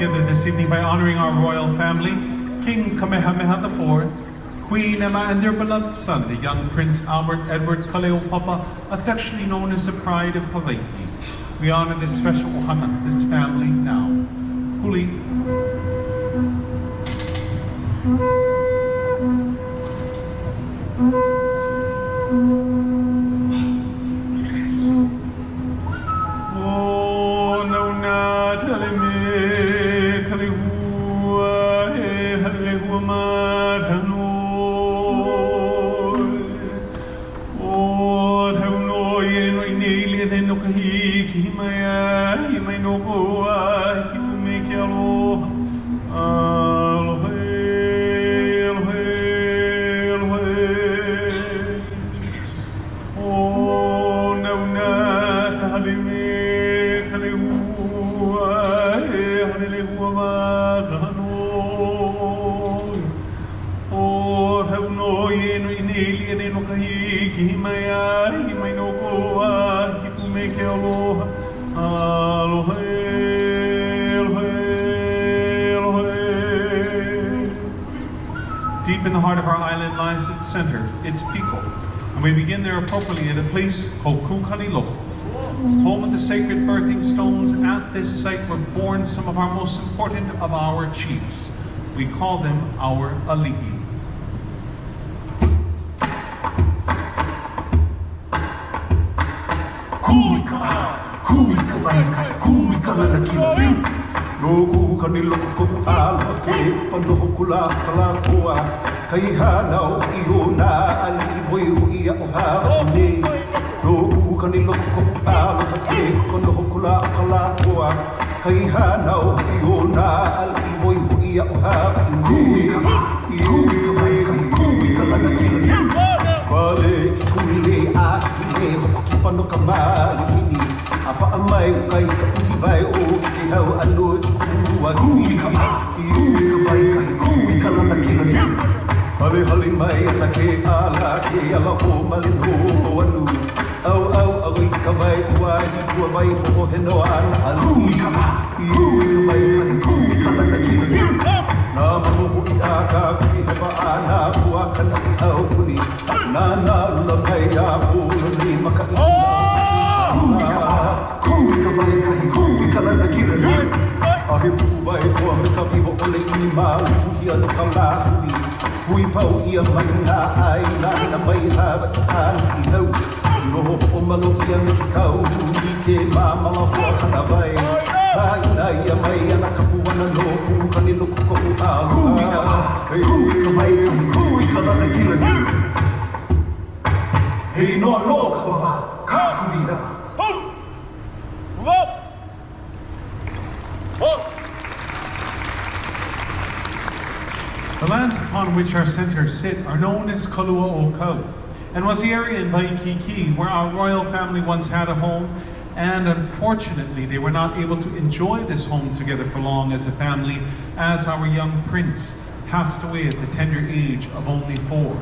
together this evening by honoring our royal family, King Kamehameha IV, Queen Emma and their beloved son, the young Prince Albert Edward Kaleopapa, affectionately known as the Pride of Hawaii. We honor this special ohana, this family now. Huli. Deep in the heart of our island lies its center, its piko, and we begin there appropriately at a place called Honolulu, home of the sacred birthing stones. At this site were born some of our most important of our chiefs. We call them our ali'i. Nogu kaniloko komu ala ke panoho kula kala koa kai hanao iona ali moi hoi o haone Nogu kaniloko komu ala ke panoho kula kala koa kai hanao iona ali moi hoi o haone Kui mai kui kala na kila Wale ki kuile a ki hoko ki pano kamali hini Apa amai ukai ka uhi vai o ki hau alo ki kuwa kui ka mai kui ka lana kila Hale hale mai ana ke ala o malino anu Au awai ka vai kua vai ho he no ana alui Kui ka lana kila Na mamuhu i a ka kui hewa ana kua kana i au kuni Na lula mai a pūna ni maka i Kui ka lana kila Ahe puwai koa me ka piho ole i maluhi ano ka lahui Hui pau ia mai ngā ai nana mai hawa i ana i hau Noho o malo ia me ki kau I ke mamala hoa kana vai Hai na ia mai ana ka puana no puka ni loko ko'u ala Kui ka lana kila Hei noa noa ka wawa ka kuria The lands upon which our centers sit are known as Kalua o Kau, and was the area in WAIKIKI where our royal family once had a home, and unfortunately they were not able to enjoy this home together for long as a family, as our young prince passed away at the tender age of only 4.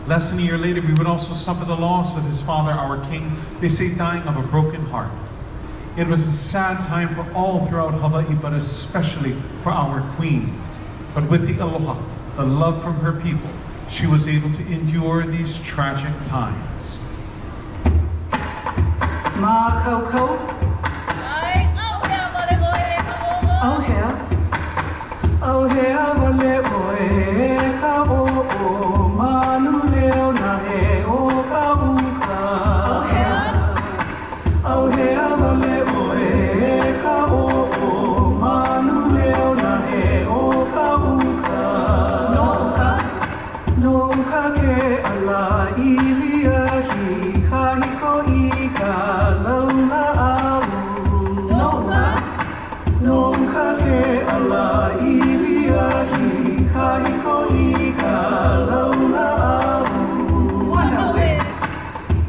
Less than a year later, we would also suffer the loss of his father, our king, they say dying of a broken heart. It was a sad time for all throughout Hawaii, but especially for our queen. But with the aloha, the love from her people, she was able to endure these tragic times. Ma Coco. Oh here. Oh here, vale boy, ka o manu leo na he o ka uka. Oh here. Oh here, vale boy, ka o manu leo na he o ka uka. No ka ke ala ilia hi ka hiko I ka launa au. No ka ke ala ilia hi ka hiko I ka launa au.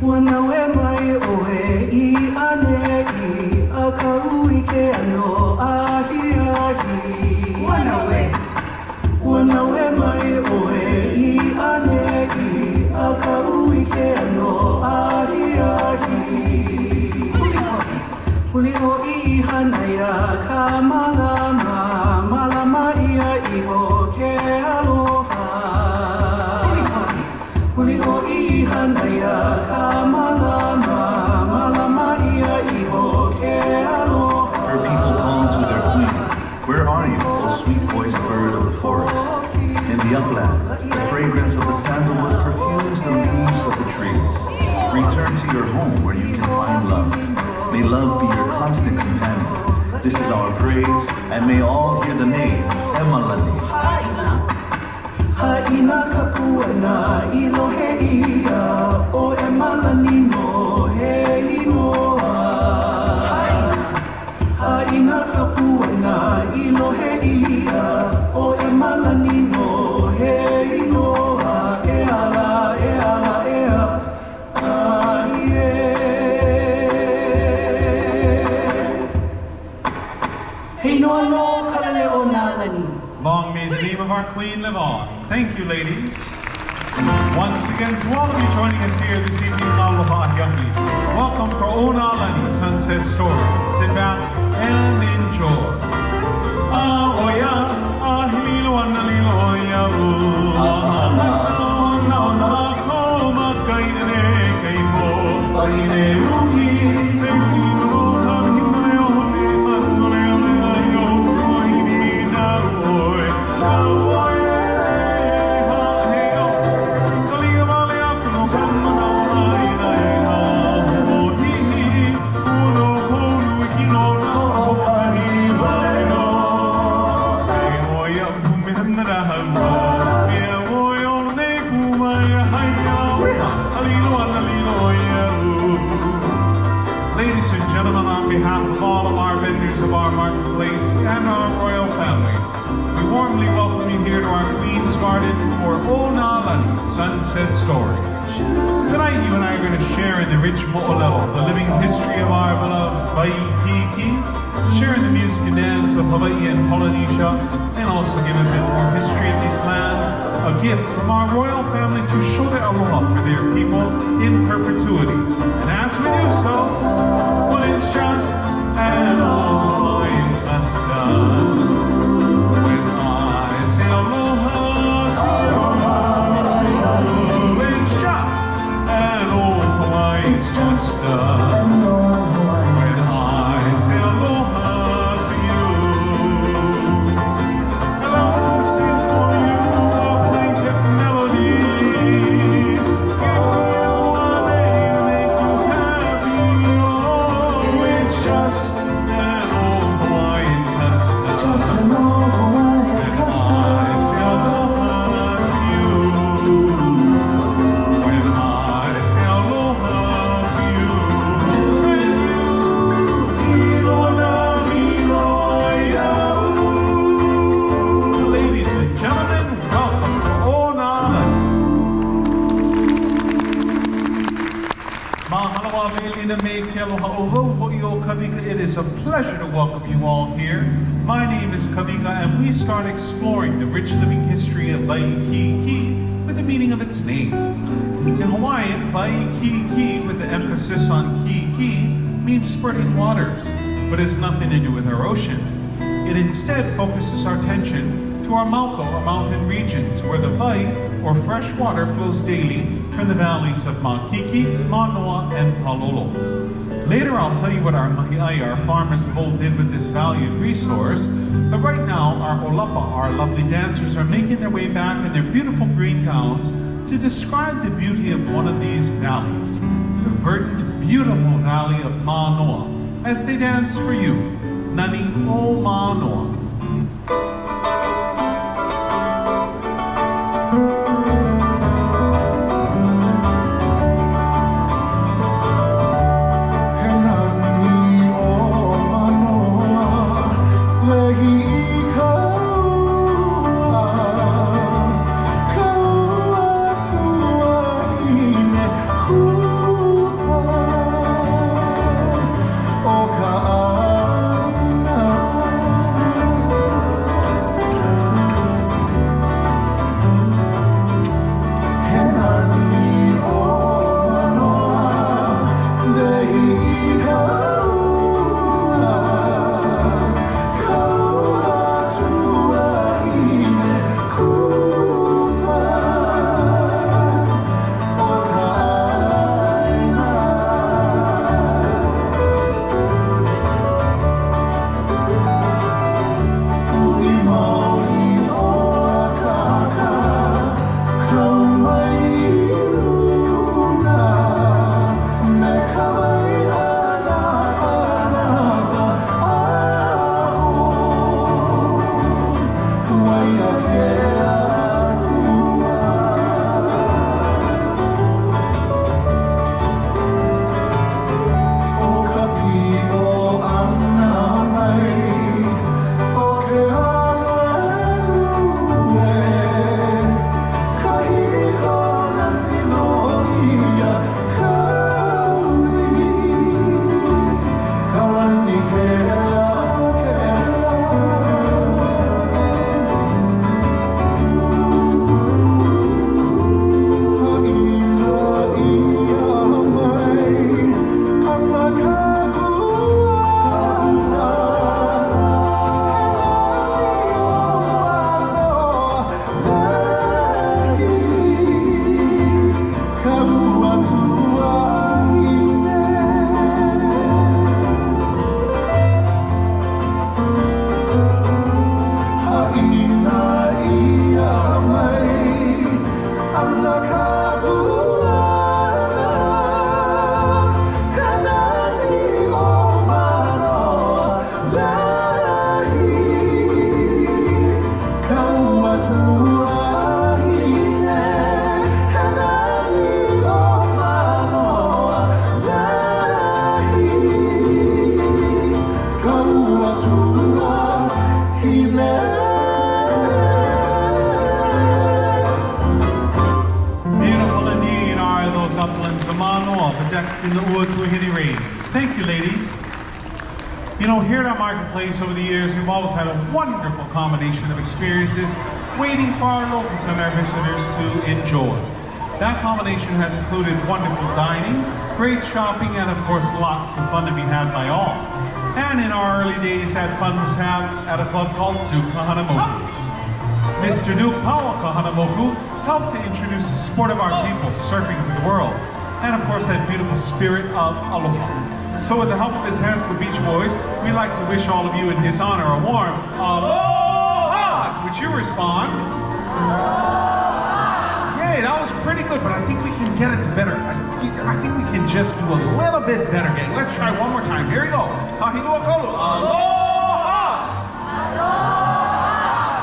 Wana we mai oe I ane I a ka ui ke ano ahi ahi. Wana we mai oe I ane I a ka ui ke ano ahi ahi. Huli ho I hanaya ka malama forest. In the upland, the fragrance of the sandalwood perfumes the leaves of the trees. Return to your home where you can find love. May love be your constant companion. This is our praise, and may all hear the name, Emalani. Haina kapuana ilohe ia o emalani no he inoa. Haina kapuana ilohe ia o emalani no he inoa. E ala e ala e a He noa no kalale o nalani. Long may the name of our queen live on. Thank you, ladies. Once again, to all of you joining us here this evening, aloha yahi. Welcome for Honolulu Sunset Stories. Sit back and enjoy. Ahoya, ahilo analilo ya u. Na na koma kaine kaimo. Paine uki, uki no tamine one matore ayo koini na oi. Na oi. Ladies and gentlemen, on behalf of all of our vendors of our marketplace and our royal family, we warmly welcome you here to our Queen's Garden for Honolulu Sunset Stories. Tonight, you and I are going to share in the rich mo'olelo, the living history of our beloved WAIKIKI, share in the music and dance of Hawaii and Polynesia, and also give a bit more history of these lands, a gift from our royal family to show their aloha for their people in perpetuity. And as we do so, well, it's just an old Hawaiian custom. When I say aloha to you, it's just an old Hawaiian custom. When I say aloha to you, and I'll sing for you a plaintive melody. Give to you a name, make you happy. Oh, it's just an old Hawaiian custom. Just an old Hawaiian custom. I say aloha to you. When I say aloha to you, when you ilona iloia. Ladies and gentlemen, welcome to Honolulu. Mahalo Avelina me ke aloha oho ho'i o Kavika. It is a pleasure to welcome you all here. My name is Kavika, and we start exploring the rich living history of WAIKIKI with the meaning of its name. In Hawaiian, WAIKIKI, with the emphasis on ki means spurting waters, but has nothing to do with our ocean. It instead focuses our attention to our Mauko, or mountain regions, where the wai, or fresh water, flows daily from the valleys of Makiki, Manoa, and Palolo. Later, I'll tell you what our mahiai, our farmers of old, did with this valued resource. But right now, our olapa, our lovely dancers, are making their way back in their beautiful green gowns to describe the beauty of one of these valleys, the verdant, beautiful valley of Manoa, as they dance for you, Nani o Manoa. To Beautiful indeed are those uplands of Manoa, bedecked in the Tihati rains. Thank you, ladies. You know, here at our marketplace over the years, we've always had a wonderful combination of experiences waiting for our locals and our visitors to enjoy. That combination has included wonderful dining, great shopping, and of course lots of fun to be had by all. And in our early days, that fun was had at a club called Duke Kahanamoku's. Mr. Duke Paul Kahanamoku helped to introduce the sport of our people surfing to the world, and of course that beautiful spirit of aloha. So with the help of his handsome beach boys, we'd like to wish all of you in his honor a warm aloha, to which you respond. Yay, that was pretty good, but I think we can get it to better. I think we can just do a little bit better, gang. Let's try one more time. Here we go. Kahilua kolu, aloha!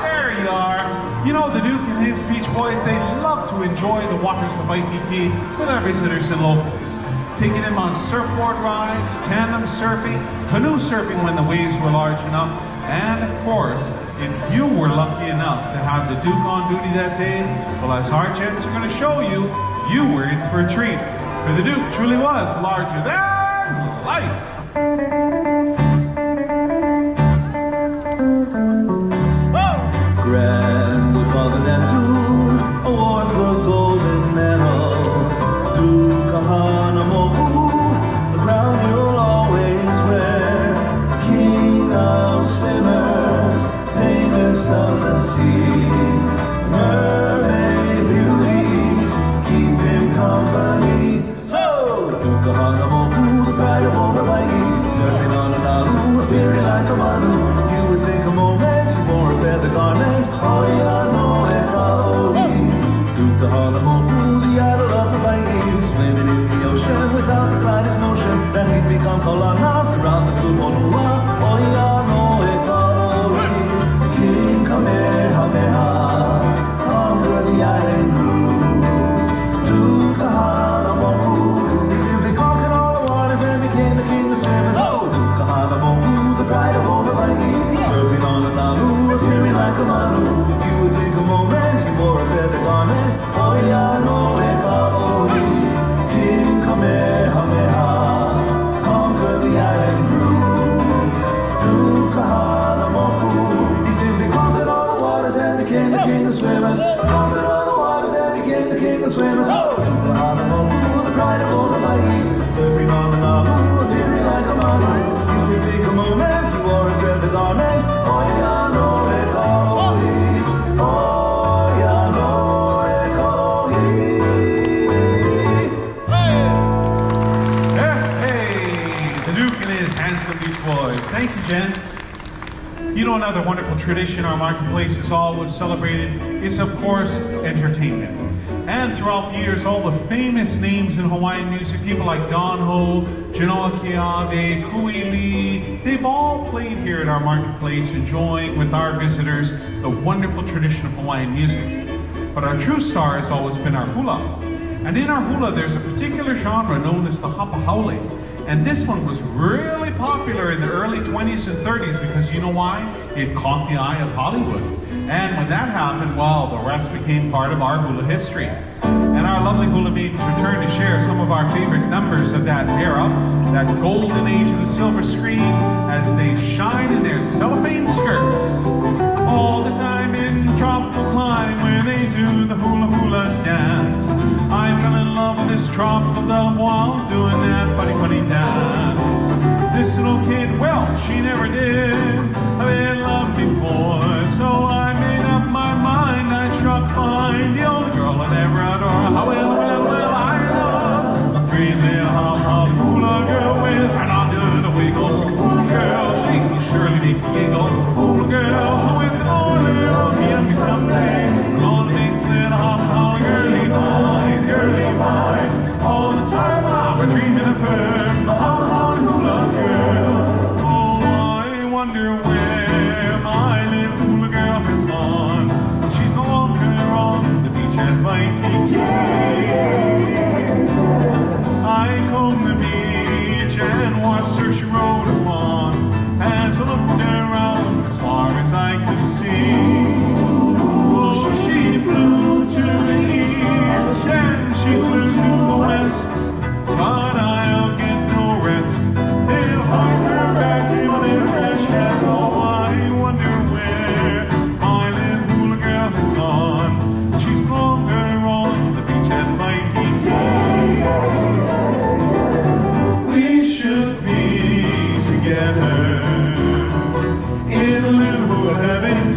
There you are. You know, the Duke and his beach boys, they love to enjoy the waters of WAIKIKI with our visitors and locals. Taking them on surfboard rides, tandem surfing, canoe surfing when the waves were large enough, and of course, if you were lucky enough to have the Duke on duty that day, well, as our gents are going to show you, you were in for a treat. For the Duke truly was larger than life. Grandfather Neptune awards the golden medal. Duke Kahanamoku, the crown you'll always wear. King of swimmers, famous of the sea. Mermaid beauties keep him company. So, Duke Kahanamoku, the pride of all Hawaii, surfing on Honolulu, appearing like a manu. You would think a moment you wore a feather garment. Oh, yeah, no, Duke Kahanamoku, the idol of Hawaii, swimming in the ocean without the slightest notion that he'd become Kaulana throughout the blue honua. Oh, yeah, no, King Kamehameha, conquer the island crew. Duke Kahanamoku, he simply conquered all the waters and became the king of swimmers. Oh, Duke Kahanamoku, the pride of all Hawaii, surfing on Honolulu, appearing like a manu. You would think a moment he wore a feather garment. Oh, yeah, no, King Kamehameha, conquer the island crew. Duke Kahanamoku, he simply conquered all the waters and became the king of swimmers. Conquered all the waters and became the king of swimmers. Oh, Duke Kahanamoku, the pride of all Hawaii, surfing on the Nauvoo, appearing like a manu. You would think a moment he wore a feather garment. Oh, yeah, no, oh, yeah, no, handsome beach boys. Thank you, gents. You know, another wonderful tradition our marketplace has always celebrated is, of course, entertainment. And throughout the years, all the famous names in Hawaiian music, people like Don Ho, Genoa Keawe, Kui Lee, they've all played here at our marketplace, enjoying with our visitors the wonderful tradition of Hawaiian music. But our true star has always been our hula. And in our hula, there's a particular genre known as the hapa haole. And this one was really popular in the early 20s and 30s because you know why? It caught the eye of Hollywood. And when that happened, well, the rest became part of our hula history. And our lovely hula maidens return to share some of our favorite numbers of that era, that golden age of the silver screen, as they shine in their cellophane skirts. All the time in tropical clime where they do the hula hula dance. I fell in love with this tropical love while doing that funny funny dance. This little kid, well, she never did have been in love before, so I made up my mind I struck behind the only girl I'd ever adore. Well, I love a three-male hop hula girl with an under the wiggle. Hula girl, she can surely make you giggle. Hula girl with an oil, give me something. Gonna make little hop girly mine. All the time I've been dreaming of her, a hula girl. Oh, I wonder where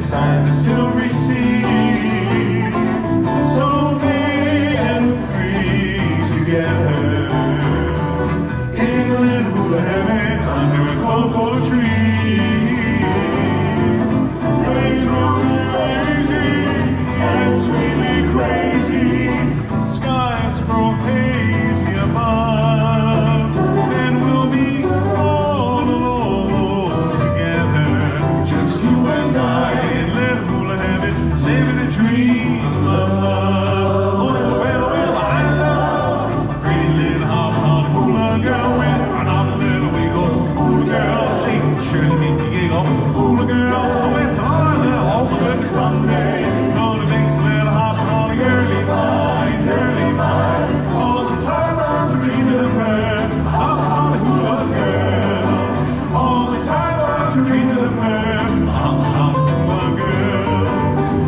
beside the silvery sea. So they and free together in a little hula heaven under a cocoa tree. Flames rolling lazy and sweetly crazy. Skies grow hazy above, and we'll be all alone together. Just you and I in little hula heaven, living a dream of love. Oh, well, I love a pretty little hop hula girl with another little wiggle. Hula girl, she surely make you giggle. Hula girl with all the hope that someday gonna make a little hop girly mine, girly mine. All the time I'm dreaming of her, hop hula girl. All the time I'm dreaming of her, hop hula girl.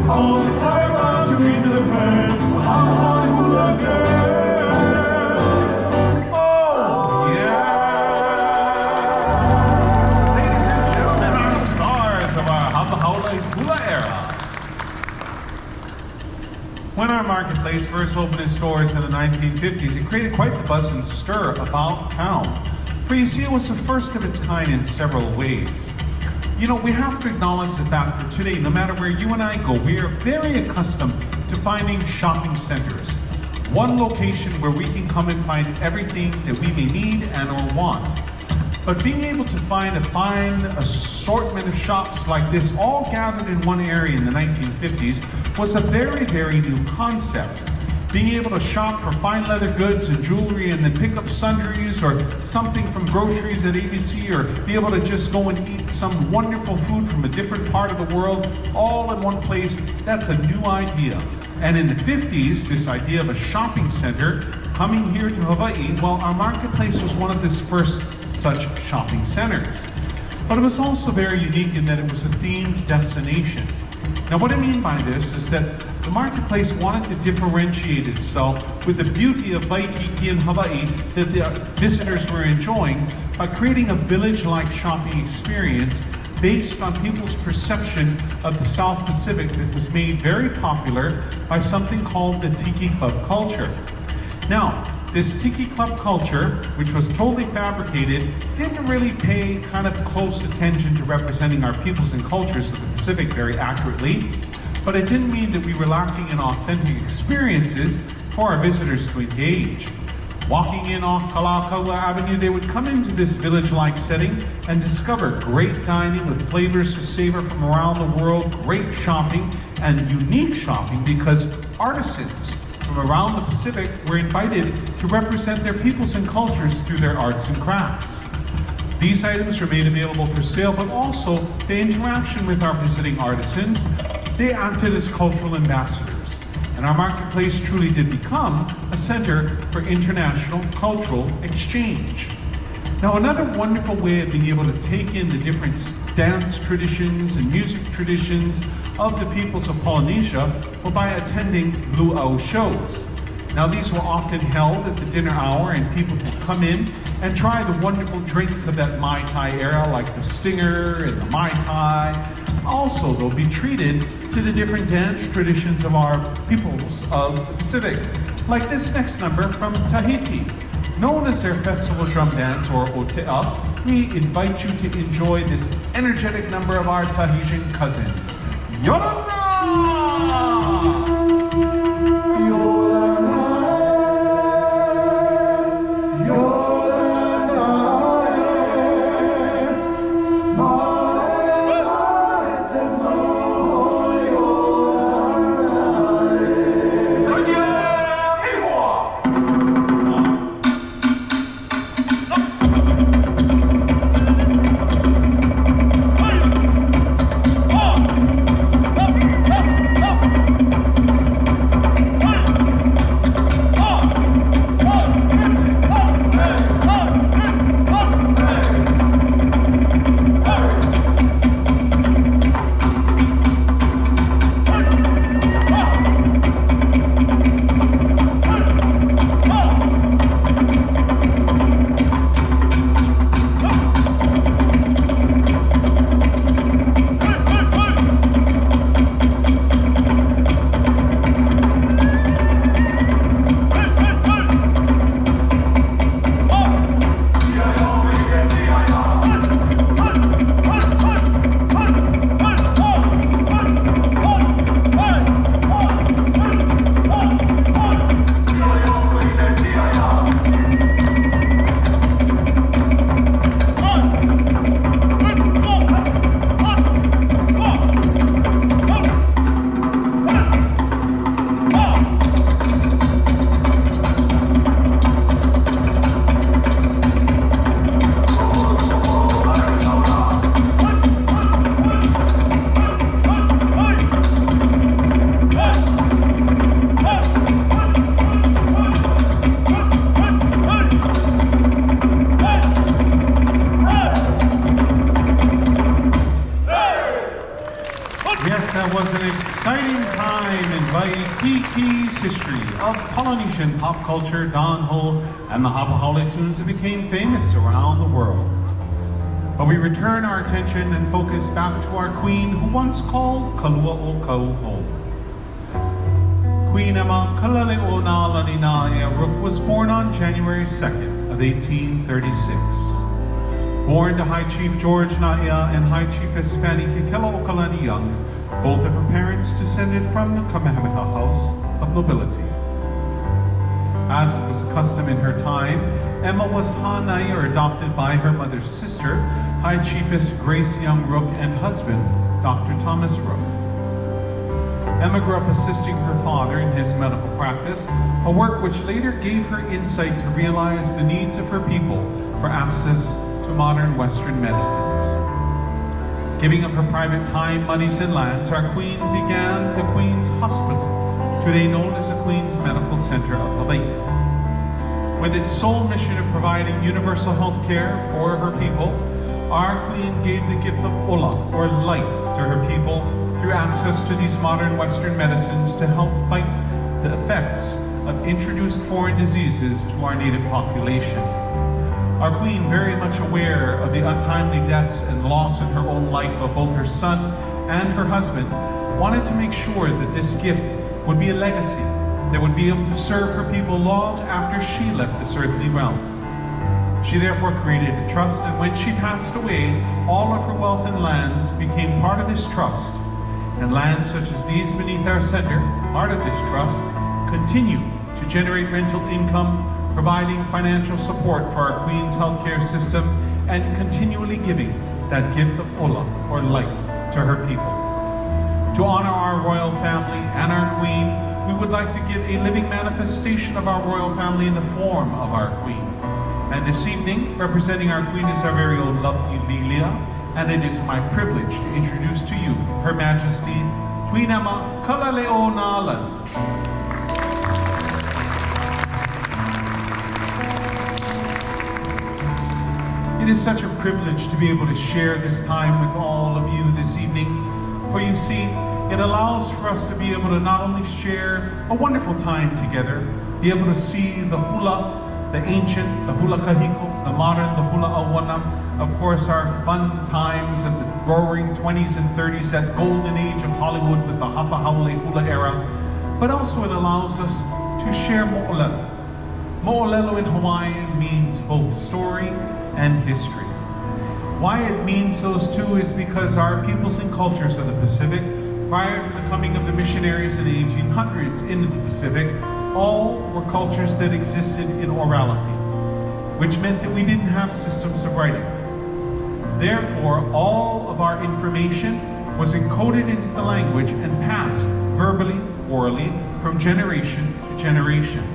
All the time I'm dreaming of her, hop hula girls. Oh yeah! Ladies and gentlemen, our stars of our hula era. When our marketplace first opened its doors in the 1950s, it created quite the buzz and stir about town. For you see, it was the first of its kind in several ways. You know, we have to acknowledge the fact that today, no matter where you and I go, we are very accustomed to finding shopping centers. One location where we can come and find everything that we may need and or want. But being able to find a fine assortment of shops like this all gathered in one area in the 1950s was a very, very new concept. Being able to shop for fine leather goods and jewelry and then pick up sundries or something from groceries at ABC, or be able to just go and eat some wonderful food from a different part of the world all in one place, that's a new idea. And in the 50s, this idea of a shopping center coming here to Hawaii, well, our marketplace was one of this first such shopping centers. But it was also very unique in that it was a themed destination. Now, what I mean by this is that the marketplace wanted to differentiate itself with the beauty of Waikiki in Hawaii that the visitors were enjoying by creating a village-like shopping experience based on people's perception of the South Pacific that was made very popular by something called the Tiki Club culture. Now, this Tiki Club culture, which was totally fabricated, didn't really pay kind of close attention to representing our peoples and cultures of the Pacific very accurately, but it didn't mean that we were lacking in authentic experiences for our visitors to engage. Walking in off Kalakaua Avenue, they would come into this village-like setting and discover great dining with flavors to savor from around the world, great shopping, and unique shopping because artisans from around the Pacific were invited to represent their peoples and cultures through their arts and crafts. These items were made available for sale, but also the interaction with our visiting artisans, they acted as cultural ambassadors. And our marketplace truly did become a center for international cultural exchange. Now, another wonderful way of being able to take in the different dance traditions and music traditions of the peoples of Polynesia were by attending luau shows. Now, these were often held at the dinner hour, and people would come in and try the wonderful drinks of that Mai Tai era, like the Stinger and the Mai Tai. Also, they'll be treated to the different dance traditions of our peoples of the Pacific, like this next number from Tahiti. Known as their festival drum dance, or Otea, we invite you to enjoy this energetic number of our Tahitian cousins. Yorana! Yes, that was an exciting time in WAIKIKI's history of Polynesian pop culture, dancehall, and the hapahaole tunes that became famous around the world. But we return our attention and focus back to our queen who once called Kalua o Kau home. Queen Emma Kalale'o Rook was born on January 2nd of 1836. Born to High Chief George Naia and High Chiefess Fanny Kekelo'okalani Young, both of her parents descended from the Kamehameha House of Nobility. As it was a custom in her time, Emma was hanai, or adopted by her mother's sister, High Chiefess Grace Young Rook, and husband, Dr. Thomas Rook. Emma grew up assisting her father in his medical practice, a work which later gave her insight to realize the needs of her people for access to modern Western medicines. Giving up her private time, monies, and lands, our queen began the Queen's Hospital, today known as the Queen's Medical Center of Hawaii. With its sole mission of providing universal health care for her people, our queen gave the gift of ola, or life, to her people through access to these modern Western medicines to help fight the effects of introduced foreign diseases to our native population. Our queen, very much aware of the untimely deaths and loss in her own life of both her son and her husband, wanted to make sure that this gift would be a legacy that would be able to serve her people long after she left this earthly realm. She therefore created a trust, and when she passed away, all of her wealth and lands became part of this trust. And lands such as these beneath our center, part of this trust, continue to generate rental income, providing financial support for our Queen's healthcare system, and continually giving that gift of ola, or life, to her people. To honor our royal family and our Queen, we would like to give a living manifestation of our royal family in the form of our Queen. And this evening, representing our Queen is our very own lovely Lilia, and it is my privilege to introduce to you Her Majesty, Queen Emma Kalale'o. It is such a privilege to be able to share this time with all of you this evening. For you see, it allows for us to be able to not only share a wonderful time together, be able to see the hula, the ancient, the hula kahiko, the modern, the hula awana, of course our fun times of the roaring 20s and 30s, that golden age of Hollywood with the hapahaole hula era, but also it allows us to share mo'olelo. Mo'olelo in Hawaiian means both story and history. Why it means those two is because our peoples and cultures of the Pacific, prior to the coming of the missionaries in the 1800s into the Pacific, all were cultures that existed in orality, which meant that we didn't have systems of writing. Therefore, all of our information was encoded into the language and passed verbally, orally, from generation to generation.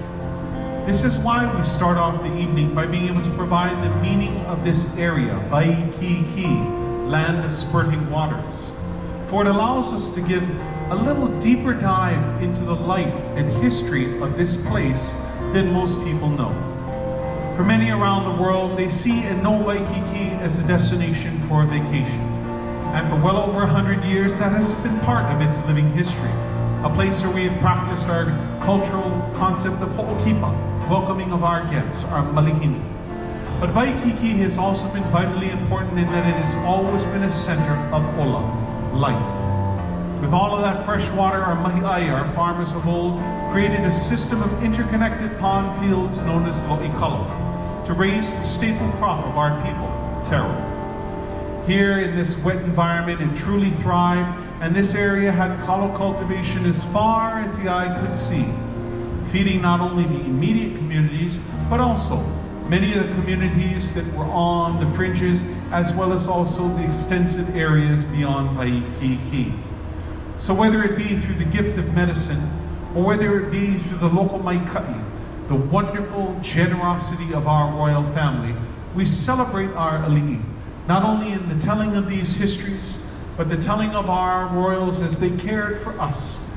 This is why we start off the evening by being able to provide the meaning of this area, WAIKIKI, land of spurting waters. For it allows us to give a little deeper dive into the life and history of this place than most people know. For many around the world, they see and know WAIKIKI as a destination for a vacation. And for well over 100 years, that has been part of its living history. A place where we have practiced our cultural concept of ho'okipa, welcoming of our guests, our malihini. But WAIKIKI has also been vitally important in that it has always been a center of ola, life. With all of that fresh water, our mahi'ai, our farmers of old, created a system of interconnected pond fields known as lo'ikalo to raise the staple crop of our people, taro. Here in this wet environment, it truly thrived, and this area had kalo cultivation as far as the eye could see, feeding not only the immediate communities, but also many of the communities that were on the fringes, as well as also the extensive areas beyond WAIKIKI. So whether it be through the gift of medicine, or whether it be through the local maikai, the wonderful generosity of our royal family, we celebrate our ali'i, not only in the telling of these histories, but the telling of our royals as they cared for us.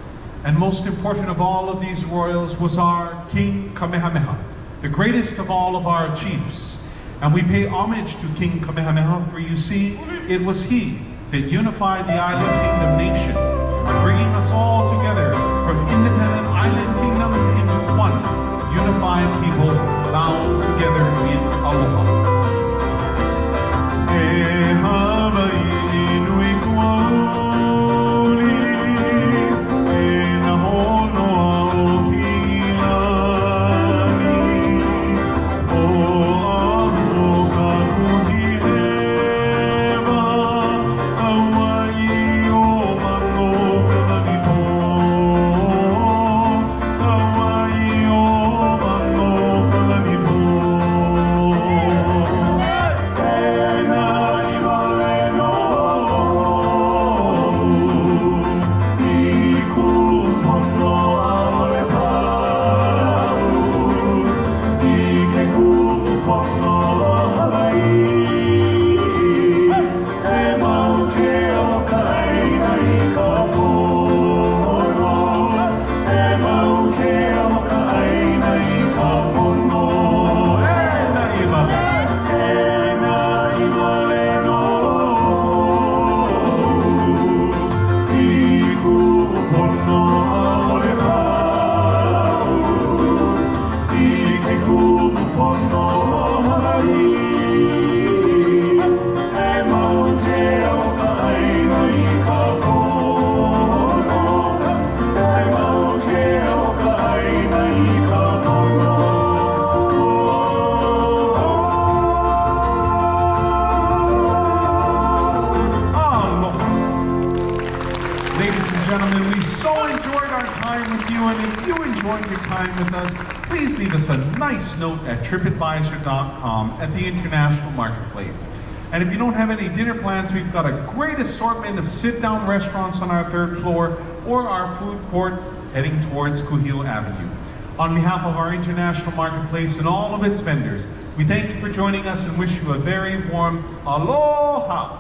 And most important of all of these royals was our King Kamehameha, the greatest of all of our chiefs. And we pay homage to King Kamehameha, for you see, it was he that unified the island kingdom nation us all together from independent island kingdoms into one unified people bound together in aloha. E Hawaii nui kuauli, e na honoa o Hilani, o ahu ka kuhi hewa, Hawaii o mango kalanipo, Hawaii o mango kalanipo. Ladies and gentlemen, we so enjoyed our time with you, and if you enjoyed your time with us, please leave us a nice note at tripadvisor.com at the International Marketplace. And if you don't have any dinner plans, we've got a great assortment of sit-down restaurants on our third floor or our food court heading towards Kuhio Avenue. On behalf of our International Marketplace and all of its vendors, we thank you for joining us and wish you a very warm aloha!